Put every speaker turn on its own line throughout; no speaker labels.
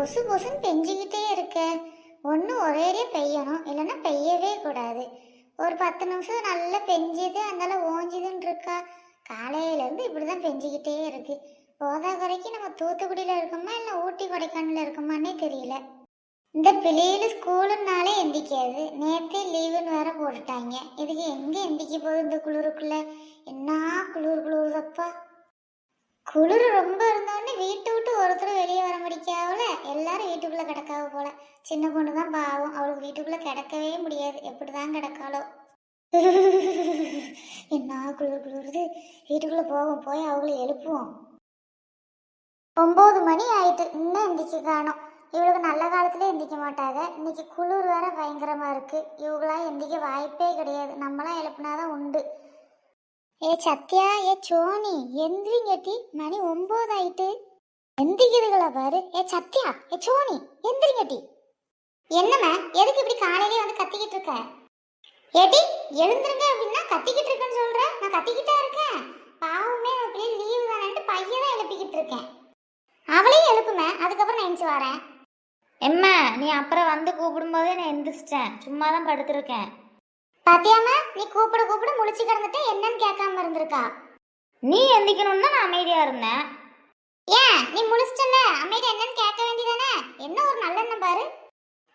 பொசு பொசுன்னு பெஞ்சிக்கிட்டே இருக்க. ஒன்று ஒரேடியே பெய்யணும், இல்லைன்னா பெய்யவே கூடாது. ஒரு 10 நிமிஷம் நல்லா பெஞ்சுது, அதனால ஓஞ்சுதுன்னு இருக்கா. காலையிலேருந்து இப்படி தான் பெஞ்சிக்கிட்டே இருக்கு. போதா குறைக்கு நம்ம தூத்துக்குடியில் இருக்கோமா இல்லை ஊட்டி கொடைக்கானலில் இருக்கோமான்னே தெரியல. இந்த பிள்ளைகளு ஸ்கூலுன்னாலே எந்திக்காது. நேற்றே லீவுன்னு வேற போட்டுட்டாங்க. இதுக்கு எங்கே எந்திக்க போகுது இந்த குளிருக்குள்ள? என்ன குளிருதப்பா. குளிர் ரொம்ப இருந்தோடனே வீட்டை விட்டு ஒருத்தர் வெளியே வர முடிக்காவில் எல்லாரும் வீட்டுக்குள்ளே கிடக்காவ போல. சின்ன பொண்ணு தான் பாவம், அவளுக்கு வீட்டுக்குள்ளே கிடக்கவே முடியாது. எப்படி தான் கிடக்காளோ. என்ன குளிருது. வீட்டுக்குள்ளே போவோம், போய் அவங்கள எழுப்புவோம். 9 மணி ஆயிட்டு, இன்னும் எந்திக்க காணும். இவளுக்கு நல்ல காலத்துல எந்திக்க மாட்டாங்க. இன்னைக்கு குளிர் வேற பயங்கரமா இருக்கு. இவங்களாம் எந்திக்க வாய்ப்பே கிடையாது. நம்மளாம் எழுப்புனாதான் உண்டு. ஏ சத்யா, ஏ சோனி, எந்திரிங்கட்டி. மணி 9 ஆயிட்டு. எந்திக்கிறதுகளா பாரு. ஏ சத்யா, ஏ சோனி, எந்திரிங்கட்டி. என்னம்மா, எதுக்கு இப்படி காலையிலே வந்து கத்திக்கிட்டு இருக்க? ஏட்டி எழுந்துருங்க அப்படின்னா கத்திக்கிட்டு இருக்கேன்னு சொல்ற. நான் கத்திக்கிட்டா இருக்கேன். பாவமே அப்படியே லீவு தானேன்ட்டு பையதான் எழுப்பிக்கிட்டு இருக்கேன். அவளையும் எழுப்புமே, அதுக்கப்புறம் நான் எந்திச்சு வரேன்.
எம்மா, நீ அப்புறம் வந்து கூப்பிடும்போதே நான் எந்திரிச்சிட்டேன். சும்மா தான் படுத்திருக்கேன்.
பாத்தியாமா, நீ கூப்பிட முழிச்சு கிடந்துட்டு என்னன்னு கேட்காம இருந்திருக்கா.
நீ எந்திக்கணும்னு தான் நான் அமைதியா இருந்தேன்.
ஏன் நீ முழிச்சிட்டல, அமைதியா என்னன்னு கேட்க வேண்டியதானே? என்ன ஒரு நல்லெண்ணம் பாரு.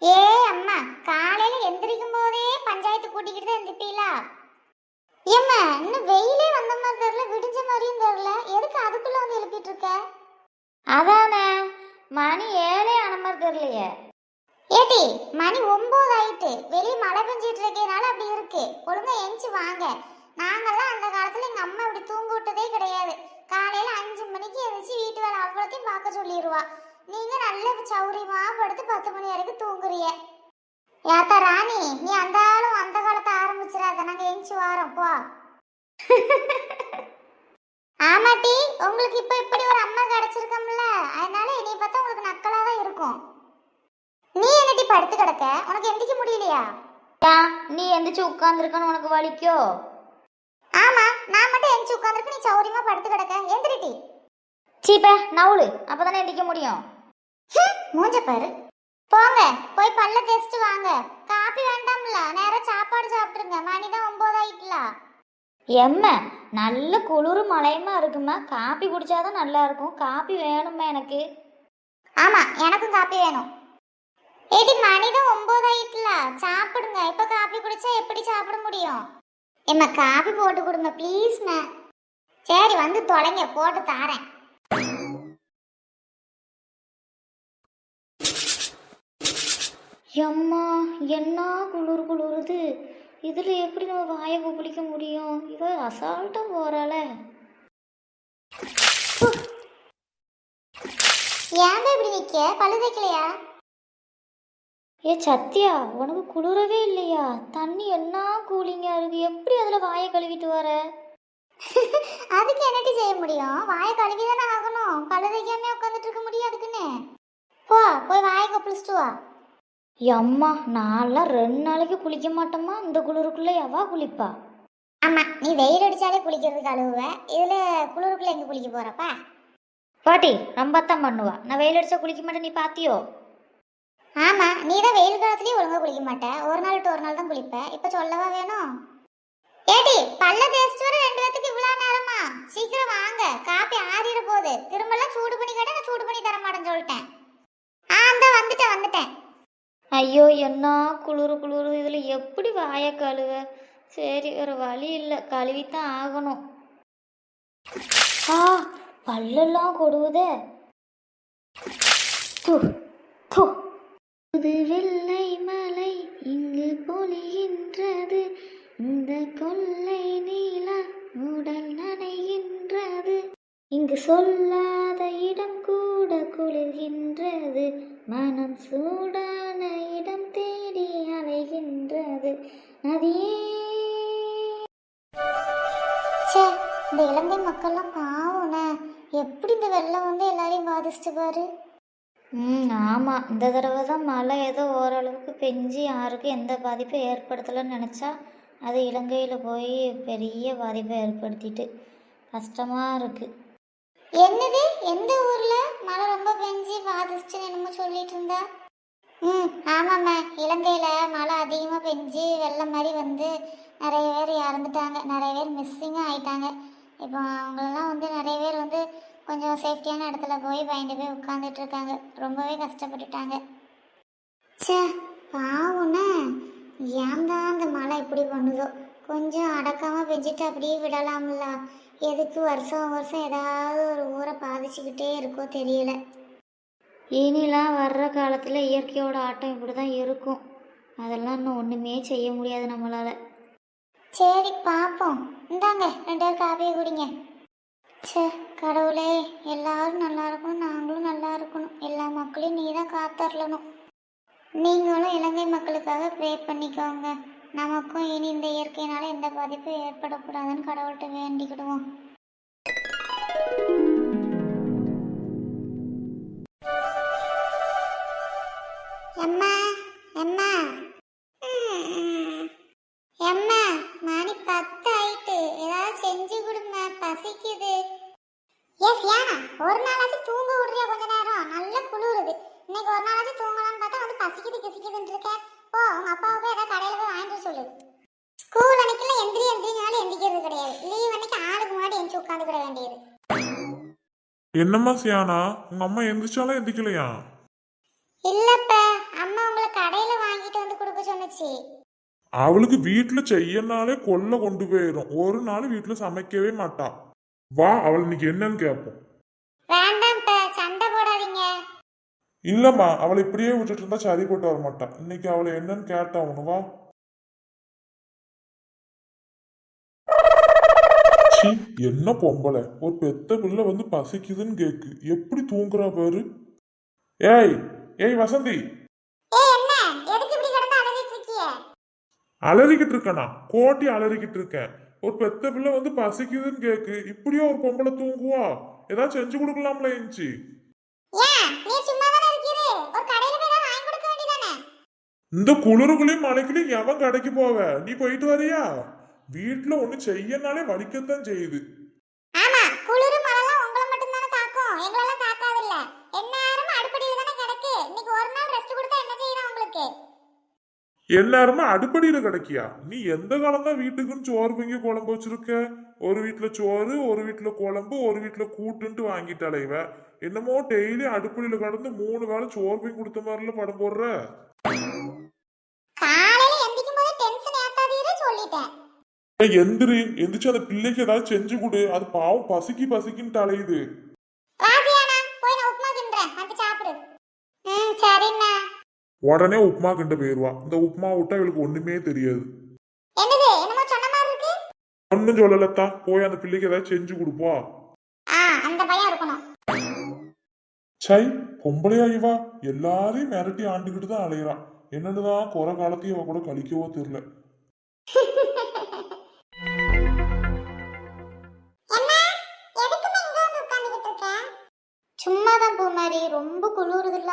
ஏ அம்மா, காலையில எந்திரிக்கும் போதே பஞ்சாயத்து கூட்டிக்கிட்டு தான் எந்திப்பீங்களா? ஏம்மா, இன்னும் வெயிலே வந்த மாதிரி தெரியல, விடிஞ்ச மாதிரியும் தெரியல. எதுக்கு அதுக்குள்ள வந்து எழுப்பிட்டு இருக்க?
அதானே, மணி 7 ஆன மாதிரி தெரியலையே.
ஏட்டி மணி 9 ஆயிட்டு. வெளியே மழை பெஞ்சிட்டு இருக்கனால அப்படி இருக்கு. ஒழுங்கா எந்திச்சு வாங்க. நாங்கெல்லாம் அந்த காலத்துல எங்க அம்மா இப்படி தூங்க விட்டதே கிடையாது. காலையில 5 மணிக்கு எழுந்திச்சு வீட்டு வேலை அவ்வளோத்தையும் பார்க்க சொல்லிடுவா. நீங்க நல்ல சௌரியமா படுத்து 10 மணி வரைக்கும் தூங்குறிய. யாத்தா ராணி, நீ அந்த ஆளும் அந்த காலத்தை ஆரம்பிச்சிடாத. நாங்க எந்திச்சு வாரோம் போ. ஆமாட்டி, உங்களுக்கு இப்ப இப்படி ஒரு அம்மா கிடைச்சிருக்கோம்ல, அதனால இனி பார்த்தா உங்களுக்கு நக்கலா தான் இருக்கும். நீ என்னடி படுத்து கிடக்க? உனக்கு எந்திக்க முடியலையா?
நீ எந்திரிச்சு உட்கார்ந்துருக்கன்னு உனக்கு வலிக்கோ?
ஆமா, நான் மட்டும் எந்திரிச்சு உட்கார்ந்துருக்கு, நீ சௌரியமா படுத்து கிடக்க. எந்திரிட்டி.
சீப்ப நவுளு, அப்பதானே எந்திக்க முடியும்.
மூஞ்ச பாரு. போங்க, போய் பல்ல தேய்ச்சிட்டு வாங்க. காப்பி வேண்டாம்ல, நேரம் சாப்பாடு சாப்பிட்டுருங்க. மணிதான் 9 ஆயிட்டுல.
எம்ம, நல்ல குளிர் மழையுமா இருக்குமா, காப்பி குடிச்சாதான் நல்லா இருக்கும். காப்பி வேணுமா எனக்கு?
ஆமா, எனக்கும் காப்பி வேணும். ஏடி மணிதான் 9 ஆயிட்டுல, சாப்பிடுங்க. இப்ப காப்பி குடிச்சா எப்படி சாப்பிட முடியும்? எம்மா, காப்பி போட்டு கொடுங்க ப்ளீஸ்மா. சரி, வந்து தொலைங்க, போட்டு தாரேன்.
எம்மா, என்ன குளிருது. இதுல எப்படி நம்ம வாயை குப்பிடிக்க முடியும்? இவ அசால்ட்டா போறாள.
ஏன் இப்படி நிக்க? பல்லு தேய்க்கலையா?
ஏ சத்யா, உனக்கு குளிரவே இல்லையா? தண்ணி என்ன கூலிங்கா இருக்கு. எப்படி அதுல வாயை கழுவிட்டு வர?
அதுக்கு என்னடி செய்ய முடியும்? வாயை கழுவிதானே ஆகணும். பல்லு தேய்க்காம உட்காந்துட்டு இருக்க முடியும் அதுக்குன்னு. போ, போய் வாயை கொப்பளிச்சிட்டு வா.
அம்மா, நான்லாம் 2 நாளைக்கு குளிக்க மாட்டோமா? இந்த குளிருக்குள்ள எவா குளிப்பா?
ஆமா, நீ வெயில் அடிச்சாலே குளிக்கிறதுக்கு அழுவுவ. இதுல குளிருக்குள்ள எங்க குளிக்க போறப்பா?
பாட்டி ரொம்பத்தான் பண்ணுவா. நான் வெயில் அடிச்சா குளிக்க மாட்டேன், நீ பாத்தியோ?
ஆமா, நீ தான் வெயில் காலத்துலயே ஒழுங்கா குளிக்க மாட்ட. ஒரு நாள் விட்டு ஒரு நாள் தான் குளிப்ப. இப்ப சொல்லவா வேணும்? ஏடி பல்ல தேய்ச்சிட்டு வர 2 பேத்துக்கு இவ்வளவு நேரமா? சீக்கிரம் வாங்க, காப்பி ஆறிட போகுது. திரும்பலாம் சூடு பண்ணி கேட்டா நான் சூடு பண்ணி தர மாட்டேன்னு சொல்லிட்டேன். அந்த வந்துட்டேன்.
ஐயோ, என்ன குளிரு. இதுல எப்படி வாயை கழுவ? சரி, வேற வழி இல்லை, கழுவித்தான் ஆகணும். பல்லெல்லாம் கொடுவுதே. புது வெள்ளை மலை இங்கு பொழிகின்றது, இந்த கொள்ளை நீலா உடல் நனைகின்றது, இங்கு சொல்லாத இடம் கூட குளிர்கின்றது, மனம் சூடான இடம் தேடி அலைகின்றது, நதியே.
இந்த இலங்கை மக்கள்லாம் பாவம்ன, எப்படி இந்த வெள்ளம் வந்து எல்லாரையும் பாதிச்சுட்டு பாரு.
ஆமாம், இந்த தடவை தான் மழை ஏதோ ஓரளவுக்கு பெஞ்சு யாருக்கும் எந்த பாதிப்பும் ஏற்படுத்தலைன்னு நினச்சா அது இலங்கையில் போய் பெரிய பாதிப்பை ஏற்படுத்திட்டு கஷ்டமாக இருக்குது.
என்னது? எந்த ஊர்ல மழை ரொம்ப பெஞ்சு பாதிச்சுன்னு என்னமோ சொல்லிட்டு இருந்தா? ஆமாம்மா, இலங்கையில மழை அதிகமாக பெஞ்சு வெள்ளம் மாதிரி வந்து நிறைய பேர் இறந்துட்டாங்க, நிறைய பேர் மிஸ்ஸிங்கும் ஆயிட்டாங்க. இப்போ அவங்களெல்லாம் வந்து நிறைய பேர் வந்து கொஞ்சம் சேஃப்டியான இடத்துல போய் பயந்து போய் உட்காந்துட்டு இருக்காங்க. ரொம்பவே கஷ்டப்பட்டுட்டாங்க. ச்சே, பாவம்னா ஏன் தான் அந்த மழை இப்படி பண்ணுதோ? கொஞ்சம் அடக்காமல் பெஞ்சிட்டு அப்படியே விடலாம்ல. எதுக்கு வருஷம் வருஷம் ஏதாவது ஒரு ஊரை பாதிச்சுக்கிட்டே இருக்கோ தெரியல.
இனிலாம் வர்ற காலத்தில் இயற்கையோட ஆட்டம் இப்படி தான் இருக்கும். அதெல்லாம் இன்னும் ஒன்றுமே செய்ய முடியாது நம்மளால்.
சரி பார்ப்போம். இந்தாங்க 2 பேர் காப்பியை குடிங்க. சே கடவுளே, எல்லாரும் நல்லா இருக்கணும், நாங்களும் நல்லா இருக்கணும். எல்லா மக்களையும் நீ தான் காத்தரலணும். நீங்களும் இலங்கை மக்களுக்காக ப்ரே பண்ணிக்கோங்க. நமக்கும் இனி இந்த இயற்கையினால எந்த பாதிப்பும் ஏற்படக்கூடாதுன்னு கடவுள்கிட்ட வேண்டிக்கிடுவோம். அம்மா அம்மா அம்மா, மணி 10 ஆயிட்டு, ஏதாவது செஞ்சு கொடுங்க, பசிக்குது. ஏன் ஒரு நாளாச்சும் தூங்க விடுறியா? கொஞ்ச நேரம் நல்ல குளிருது. இன்னைக்கு ஒரு நாளாச்சும் தூங்கலான்னு பார்த்தா வந்து பசிக்குது கிசிக்குதுன்னு இருக்க. ஓ, உங்க அப்பாவை போய் ஏதாவது கடையில் போய் வாங்கிட்டு சொல்லு. ஸ்கூல் அன்னைக்குலாம் எந்திரினாலும் எந்திரிக்கிறது கிடையாது. லீவ் அன்னைக்கு ஆளுக்கு முன்னாடி எந்திரிச்சு உட்காந்துக்கிட வேண்டியது.
என்னம்மா சியானா, உங்க அம்மா எந்திரிச்சாலும் எந்திரிக்கலையா?
இல்லப்ப, அம்மா உங்களை கடையில வாங்கிட்டு வந்து கொடுக்க சொன்னுச்சு.
அவளுக்கு வீட்டுல செய்யனாலே கொல்ல கொண்டு போயிடும். ஒரு நாள் வீட்டுல சமைக்கவே மாட்டா. வா, அவள் இன்னைக்கு என்னன்னு கேட்போம்.
வேண்டாம்ப்ப, சண்டை போடாதீங்க.
இல்லம்மா, அவளை இப்படியே விட்டுட்டு இருந்தா சரி போட்டு வர மாட்டா. இன்னைக்கு அவளை என்னன்னு கேட்டா ஒண்ணு. வா. சீ, என்ன பொம்பளை, ஒரு பெத்த பிள்ளை வந்து பசிக்குதுன்னு கேக்கு எப்படி தூங்குறா பாரு. ஏய் ஏய் வசந்தி,
என்ன எதுக்கு இப்படி கிடந்து அழுதுட்டு இருக்கியே?
அலறிக்கிட்டு இருக்கனா? கோட்டி அலறிக்கிட்டு இருக்கேன். ஒரு பெத்த பிள்ளை வந்து பசிக்குதுன்னு கேக்கு இப்படியே ஒரு பொம்பளை தூங்குவா? ஏதாவது செஞ்சு கொடுக்கலாம்ல எஞ்சி?
ஏன் நீ சும்மா தானே இருக்கீரு? ஒரு கடையில போய் தான் வாங்கி கொடுக்க வேண்டியதானே?
இந்த குளிருக்குள்ளயும் மழைக்குள்ளயும் எவன் கடைக்கு போவ? நீ போயிட்டு வரியா? வீட்டுல ஒண்ணு செய்யனாலே வலிக்கத்தான் செய்யுது.
ஆமா, குளிரு மழைலாம் உங்களை மட்டும் தானே தாக்கும், எங்களெல்லாம் தாக்காது இல்ல. எந்நேரமும் அடுப்படியில தானே கிடக்கு. இன்னைக்கு ஒரு நாள் ரெஸ்ட் கொடுத்தா என்ன செய்யணும் உங்களுக்கு?
எல்லாருமே அடுப்படியில கிடைக்கியா? நீ எந்த காலம் தான் வீட்டுக்குன்னு சோறு பொங்கி குழம்பு வச்சிருக்க? ஒரு வீட்டுல சோறு, ஒரு வீட்டுல குழம்பு, ஒரு வீட்டுல கூட்டுன்ட்டு வாங்கிட்டாளே இவ. என்னமோ டெய்லி அடுப்படியில கடந்து 3 வேளை சோறு பொங்கி கொடுத்த மாதிரில படம் போடுற.
காலையில எந்திக்கும் போது டென்ஷன் ஏத்தாதீரு சொல்லிட்டேன்.
எந்திரி, எந்திரிச்சு அந்த பிள்ளைக்கு ஏதாவது செஞ்சு கொடு. அது பாவம் பசிக்குன்னு அலையுது.
ராசியானா, போய் நான் உப்புமா கிண்டுறேன், வந்து சாப்பிடு. சரிண்ணா.
உடனே உப்புமா கிண்ட போயிருவா. இந்த உப்புமா விட்டா இவளுக்கு ஒண்ணுமே தெரியாது.
என்னது என்னமோ சொன்ன மாதிரி இருக்கு?
ஒன்னும் சொல்லலத்தா, போய் அந்த பிள்ளைக்கு ஏதாவது செஞ்சு கொடுப்பா.
அந்த பையன் இருக்கணும்.
சை, பொம்பளையா இவா? எல்லாரையும் மிரட்டி ஆண்டுகிட்டு தான் அலையிறான். என்னன்னுதான் குறை காலத்தையும் அவ கூட கழிக்கவோ தெரியல.
சும்மாதான் பூமாரி, ரொம்ப குளிருதுல்ல,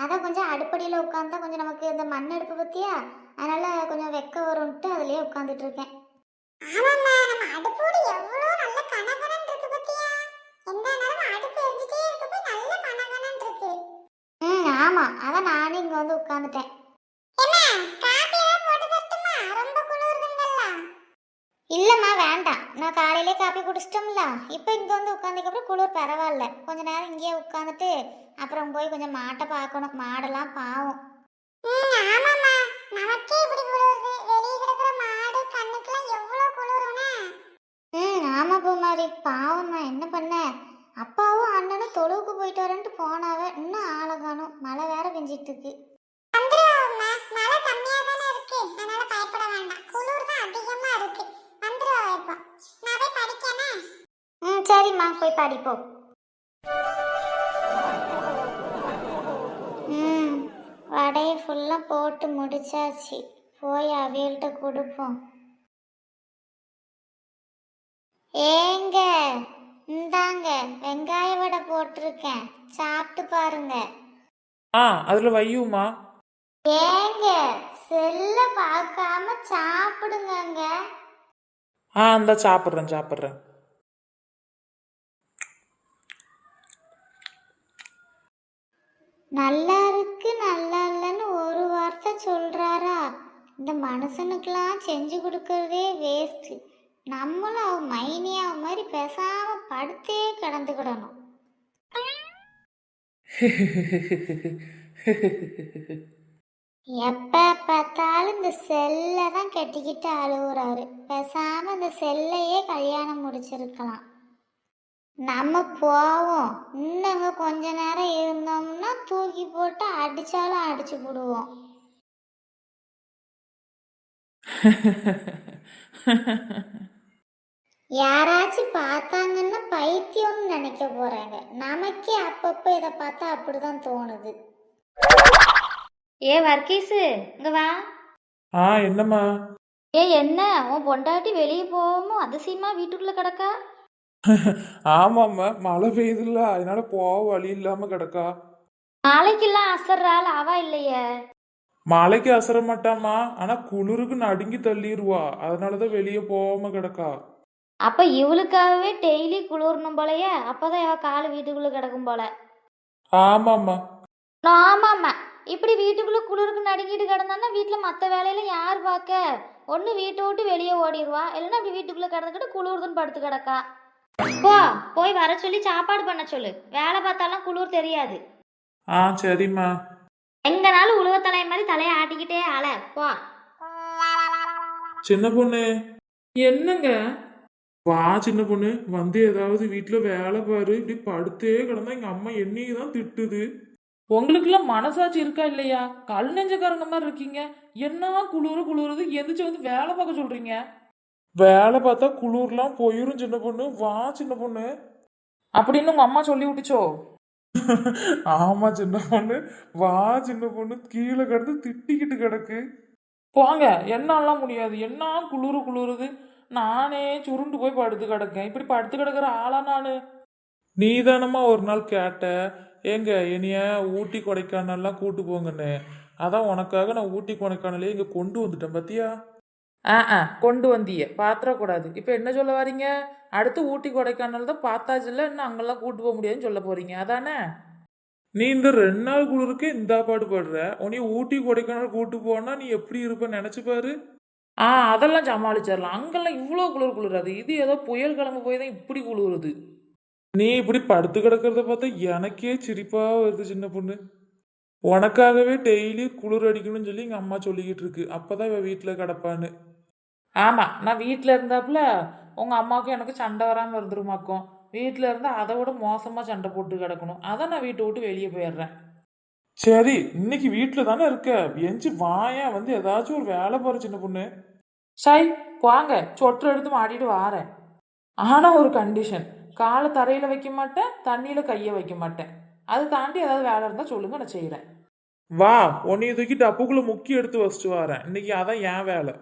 அதான் கொஞ்சம் அடுப்படியில் உட்காந்தா கொஞ்சம் நமக்கு இந்த மண் அடுப்பு பத்தியா, அதனால கொஞ்சம் வெக்க வரும்ட்டு அதுலயே உட்காந்துட்டு இருக்கேன். ஆமாம்மா, நம்ம அடுப்போடு எவ்வளோ நல்ல கனகனன்னு இருக்கு பத்தியா? எந்த நேரமும் அடுப்பு எரிஞ்சிட்டே இருக்கப்ப நல்ல கனகனன்னு இருக்கு. ஆமா, அதான் நானும் இங்க வந்து உட்காந்துட்டேன். என்ன காபி ஏதாவது போட்டு தரட்டுமா? ரொம்ப குளிருதுங்கல்ல. இல்லம்மா வேண்டாம், நான் காலையிலே காப்பி குடிச்சிட்டோம்ல. இப்போ இங்கே வந்து உட்காந்துக்கப்புறம் குளிர் பரவாயில்ல. கொஞ்ச நேரம் இங்கேயே உட்காந்துட்டு அப்புறம் போய் கொஞ்சம் மாட்டை பார்க்கணும். மாடெல்லாம் பாவம். ஆமாம்மா, நமக்கே இப்படி குளிருது, வெளியே கிடக்குற மாடு கண்ணுக்குலாம் எவ்வளோ குளிரும்னா. ஆமா பூமாரி, பாவம் தான், என்ன பண்ண? அப்பாவும் அண்ணனும் தொழுவுக்கு போயிட்டு வரேன்ட்டு போனாவ, இன்னும் ஆளை காணும். மழை வேற பெஞ்சிட்டு இருக்கு. மழை கம்மியா தானே இருக்கு, அதனால பயப்பட வேண்டாம். குளிர் தான் அதிகமா இருக்கு. சரிம்மா, போய் படிப்போம். வடையை ஃபுல்லாக போட்டு முடிச்சாச்சு. போய் அவியல்கிட்ட கொடுப்போம். ஏங்க இந்தாங்க, வெங்காய வடை போட்டிருக்கேன், சாப்பிட்டு பாருங்க.
அதுல வையுமா?
ஏங்க செல்ல பார்க்காம சாப்பிடுங்க.
இந்த சாப்பிட்றேன்.
நல்லா இருக்கு நல்லா இல்லைன்னு ஒரு வார்த்தை சொல்றாரா? இந்த மனுஷனுக்கெல்லாம் செஞ்சு கொடுக்கறதே வேஸ்ட். நம்மளும் அவ மைனியா மாதிரி பேசாம படுத்தே கிடந்துக்கிடணும். எப்ப பார்த்தாலும் இந்த செல்லை தான் கட்டிக்கிட்டு அழுகுறாரு. பேசாம இந்த செல்லையே கல்யாணம் முடிச்சிருக்கலாம். நம்ம போவோம். இன்னங்க கொஞ்ச நேரம் இருந்தோம்னா தூக்கி போட்டு அடிச்சாலும் அடிச்சு போடுவோம். யாராச்சும் பார்த்தாங்கன்னா பைத்தியம்னு நினைக்க போறாங்க. நமக்கே அப்பப்போ இதை பார்த்தா அப்படிதான் தோணுது.
ஏ வர்க்கீஸு, இங்க வா.
என்னம்மா?
ஏ என்ன உன் பொண்டாட்டி வெளியே போகாம அதிசயமா வீட்டுக்குள்ள கிடக்கா?
ஆமாம்மா, மழை பெய்யுதுல்ல, அதனால போக வழி இல்லாம கிடக்கா.
நாளைக்கெல்லாம் அசர்றாள் அவ இல்லையே.
மழைக்கு அசர மாட்டாமா, ஆனா குளிருக்கு நடுங்கி தள்ளிடுவா. அதனாலதான் வெளியே போகாம கிடக்கா.
அப்ப இவளுக்காகவே டெய்லி குளிரணும் போலயே. அப்பதான் இவ காலு வீட்டுக்குள்ள கிடக்கும் போல.
ஆமாம்மா.
ஆமாம்மா, இப்படி வீட்டுக்குள்ள குளிருக்கு நடுங்கிட்டு கிடந்தான்னா வீட்டுல மற்ற வேலையில யார் பார்க்க? ஒண்ணு வீட்டை விட்டு வெளியே ஓடிடுவா, இல்லைன்னா அப்படி வீட்டுக்குள்ள கிடந்துக்கிட்டு குளிர்துன்னு படுத்து கிடக்கா. போ, போய் வர சொல்லி சாப்பாடு பண்ண சொல்லு. வேலை பார்த்தாலும் குளிர் தெரியாது.
சரிம்மா.
எங்கனாலும் உழுவ தலைய மாதிரி தலையை ஆட்டிக்கிட்டே ஆள போ.
சின்ன பொண்ணு,
என்னங்க?
வா சின்ன பொண்ணு, வந்து ஏதாவது வீட்டுல வேலை பாரு. இப்படி படுத்தே கிடந்தா எங்க அம்மா என்னைக்கு தான் திட்டுது.
உங்களுக்குலாம் மனசாட்சி இருக்கா இல்லையா? கல் நெஞ்சக்காரங்க மாதிரி இருக்கீங்க. என்ன குளிருது எந்திரிச்சு வந்து வேலை பார்க்க சொல்றீங்க?
வேலை பார்த்தா குளிர்லாம் போயிரும் சின்ன பொண்ணு. வா சின்ன பொண்ணு.
அப்படின்னு உங்க அம்மா சொல்லி விட்டுச்சோ?
ஆமா சின்ன பொண்ணு, வா சின்ன பொண்ணு. கீழே கிடந்து திட்டிக்கிட்டு கிடக்கு.
போங்க, என்னாலாம் முடியாது. என்ன குளிருது. நானே சுருண்டு போய் படுத்து கிடக்கேன். இப்படி படுத்து கிடக்குற ஆளா நானு?
நீ தானம்மா ஒரு நாள் கேட்ட, ஏங்க என்னைய ஊட்டி கொடைக்கானல்லாம் கூட்டு போங்கன்னு. அதான் உனக்காக நான் ஊட்டி கொடைக்கானலே இங்க கொண்டு வந்துட்டேன் பாத்தியா.
கொண்டு வந்தீங்க பாத்திரக்கூடாது. இப்ப என்ன சொல்ல வரீங்க? அடுத்து ஊட்டி கொடைக்கானல் தான் பார்த்தாச்சுல, இன்னும் அங்கெல்லாம் கூட்டு போக முடியாதுன்னு சொல்ல போறீங்க, அதானே?
நீ இந்த 2 நாள் குளிருக்கே இந்த பாடு படுற. உன்னைய ஊட்டி கொடைக்கானல் கூட்டு போனா நீ எப்படி இருப்ப நினைச்சு பாரு.
அதெல்லாம் சமாளிச்சிடலாம். அங்கெல்லாம் இவ்வளோ குளிராது. இது ஏதோ புயல் கிளம்ப போய் தான் இப்படி குளிருது.
நீ இப்படி படுத்து கிடக்கிறத பார்த்தா எனக்கே சிரிப்பா வருது சின்ன பொண்ணு. உனக்காகவே டெய்லி குளிர் அடிக்கணும்னு சொல்லி எங்க அம்மா சொல்லிக்கிட்டு இருக்கு. அப்பதான் இவ வீட்டுல கிடப்பான்னு.
ஆமா, நான் வீட்டில் இருந்தாப்புல உங்க அம்மாவுக்கும் எனக்கு சண்டை வராமல் இருந்துருமாக்கும். வீட்டில் இருந்தால் அதை விட மோசமாக சண்டை போட்டு கிடக்கணும். அதான் நான் வீட்டை விட்டு வெளியே போயிடுறேன்.
சரி, இன்னைக்கு வீட்டுல தானே இருக்க, எஞ்சி வாயா வந்து ஏதாச்சும் ஒரு வேலை பாரு சின்ன பொண்ணு.
சாய், வாங்க, சொற்று எடுத்து மாட்டிட்டு வாரேன். ஆனால் ஒரு கண்டிஷன், காலை தரையில் வைக்க மாட்டேன், தண்ணியில் கையை வைக்க மாட்டேன். அது தாண்டி ஏதாவது வேலை இருந்தால் சொல்லுங்க, நான் செய்கிறேன்.
வா, உன்னைய தூக்கி டப்புக்குள்ள முக்கி எடுத்து வச்சுட்டு வரேன். இன்னைக்கு அதான் என் வேலை.